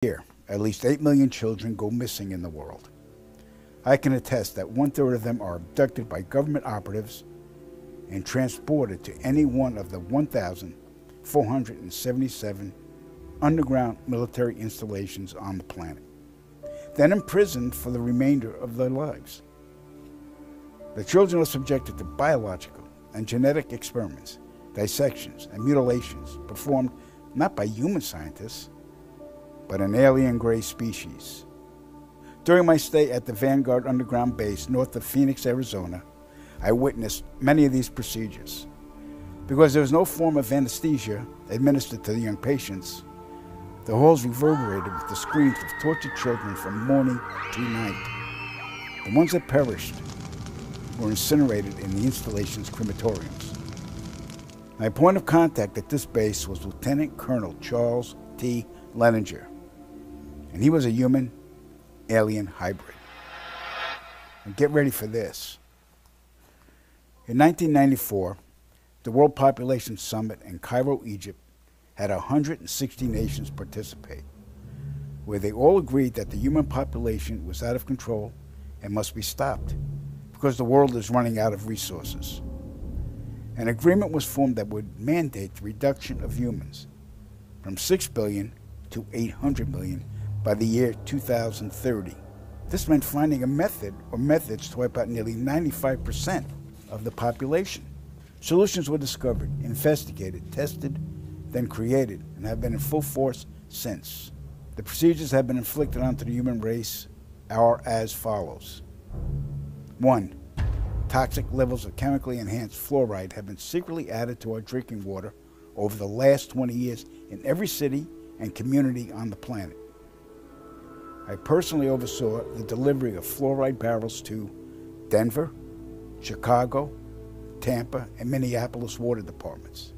Year, at least 8 million children go missing in the world. I can attest that 1/3 of them are abducted by government operatives and transported to any one of the 1,477 underground military installations on the planet, then imprisoned for the remainder of their lives. The children are subjected to biological and genetic experiments, dissections, and mutilations performed not by human scientists, but an alien gray species. During my stay at the Vanguard Underground Base north of Phoenix, Arizona, I witnessed many of these procedures. Because there was no form of anesthesia administered to the young patients, the halls reverberated with the screams of tortured children from morning to night. The ones that perished were incinerated in the installation's crematoriums. My point of contact at this base was Lieutenant Colonel Charles T. Leninger, and he was a human-alien hybrid. And get ready for this. In 1994, the World Population Summit in Cairo, Egypt, had 160 nations participate, where they all agreed that the human population was out of control and must be stopped because the world is running out of resources. An agreement was formed that would mandate the reduction of humans from 6 billion to 800 million by the year 2030. This meant finding a method or methods to wipe out nearly 95% of the population. Solutions were discovered, investigated, tested, then created, and have been in full force since. The procedures have been inflicted onto the human race are as follows. 1. Toxic levels of chemically enhanced fluoride have been secretly added to our drinking water over the last 20 years in every city and community on the planet. I personally oversaw the delivery of fluoride barrels to Denver, Chicago, Tampa, and Minneapolis water departments.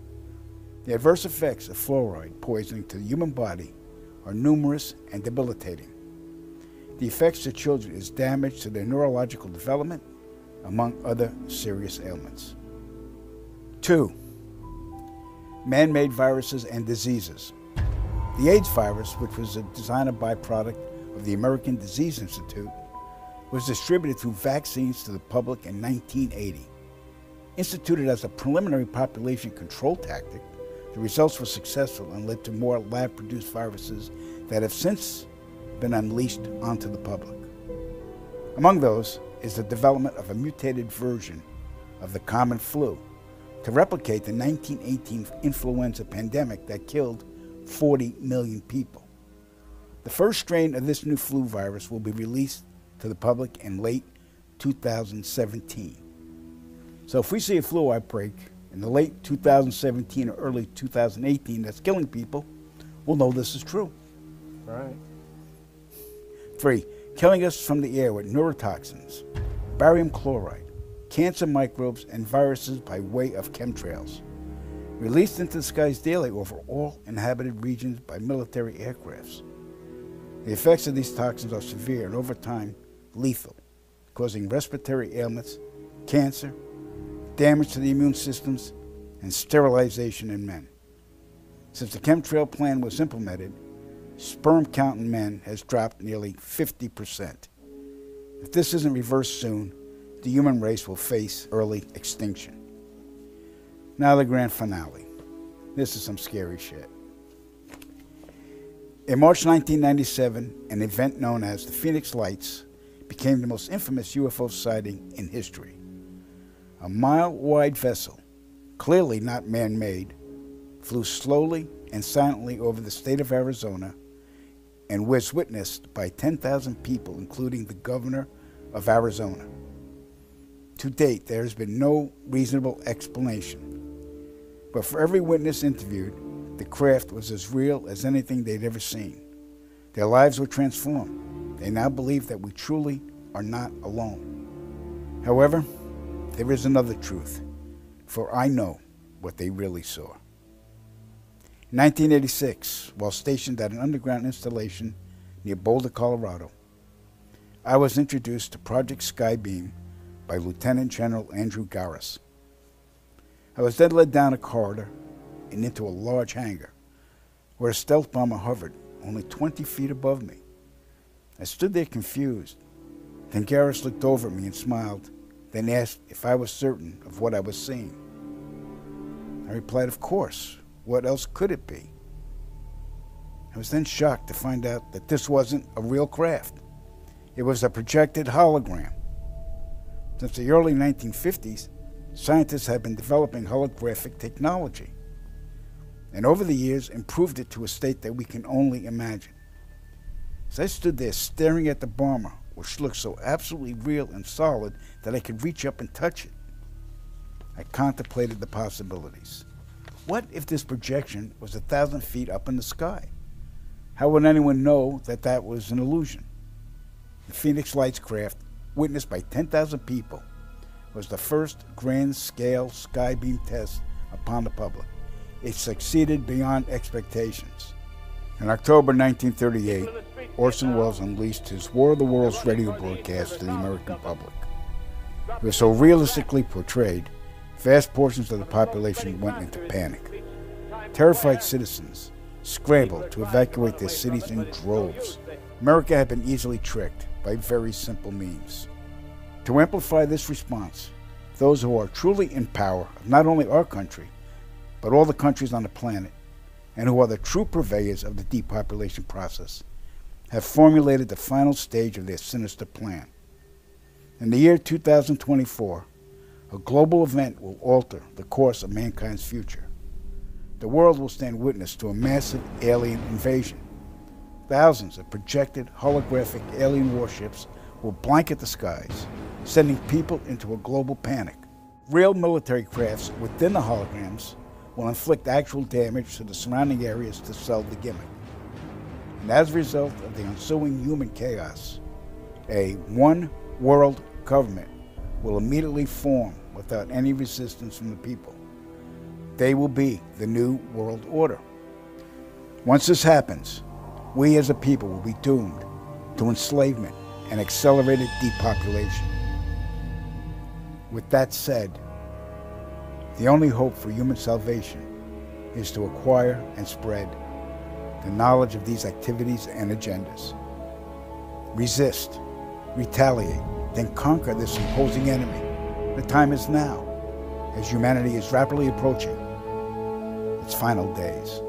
The adverse effects of fluoride poisoning to the human body are numerous and debilitating. The effects to children is damage to their neurological development, among other serious ailments. 2. Man-made viruses and diseases. The AIDS virus, which was a designer byproduct of the American Disease Institute, was distributed through vaccines to the public in 1980. Instituted as a preliminary population control tactic, the results were successful and led to more lab-produced viruses that have since been unleashed onto the public. Among those is the development of a mutated version of the common flu to replicate the 1918 influenza pandemic that killed 40 million people. The first strain of this new flu virus will be released to the public in late 2017. So if we see a flu outbreak in the late 2017 or early 2018 that's killing people, we'll know this is true. Right. 3. Killing us from the air with neurotoxins, barium chloride, cancer microbes, and viruses by way of chemtrails, released into the skies daily over all inhabited regions by military aircrafts. The effects of these toxins are severe and over time lethal, causing respiratory ailments, cancer, damage to the immune systems, and sterilization in men. Since the chemtrail plan was implemented, sperm count in men has dropped nearly 50%. If this isn't reversed soon, the human race will face early extinction. Now the grand finale. This is some scary shit. In March 1997, an event known as the Phoenix Lights became the most infamous UFO sighting in history. A mile-wide vessel, clearly not man-made, flew slowly and silently over the state of Arizona and was witnessed by 10,000 people, including the governor of Arizona. To date, there has been no reasonable explanation. But for every witness interviewed, the craft was as real as anything they'd ever seen. Their lives were transformed. They now believe that we truly are not alone. However, there is another truth, for I know what they really saw. In 1986, while stationed at an underground installation near Boulder, Colorado, I was introduced to Project Skybeam by Lieutenant General Andrew Garris. I was then led down a corridor and into a large hangar where a stealth bomber hovered only 20 feet above me. I stood there confused. Then Garris looked over at me and smiled, then asked if I was certain of what I was seeing. I replied, of course. What else could it be? I was then shocked to find out that this wasn't a real craft. It was a projected hologram. Since the early 1950s, scientists had been developing holographic technology, and over the years improved it to a state that we can only imagine. As I stood there staring at the bomber, which looked so absolutely real and solid that I could reach up and touch it, I contemplated the possibilities. What if this projection was 1,000 feet up in the sky? How would anyone know that that was an illusion? The Phoenix Lights craft, witnessed by 10,000 people, was the first grand-scale skybeam test upon the public. It succeeded beyond expectations. In October 1938, Orson Welles unleashed his War of the Worlds radio broadcast to the American public. It was so realistically portrayed, vast portions of the population went into panic. Terrified citizens scrambled to evacuate their cities in droves. America had been easily tricked by very simple means. To amplify this response, those who are truly in power of not only our country, but all the countries on the planet, and who are the true purveyors of the depopulation process, have formulated the final stage of their sinister plan. In the year 2024, a global event will alter the course of mankind's future. The world will stand witness to a massive alien invasion. Thousands of projected holographic alien warships will blanket the skies, sending people into a global panic. Real military crafts within the holograms will inflict actual damage to the surrounding areas to sell the gimmick. And as a result of the ensuing human chaos, a one-world government will immediately form without any resistance from the people. They will be the new world order. Once this happens, we as a people will be doomed to enslavement and accelerated depopulation. With that said, the only hope for human salvation is to acquire and spread the knowledge of these activities and agendas. Resist, retaliate, then conquer this imposing enemy. The time is now, as humanity is rapidly approaching its final days.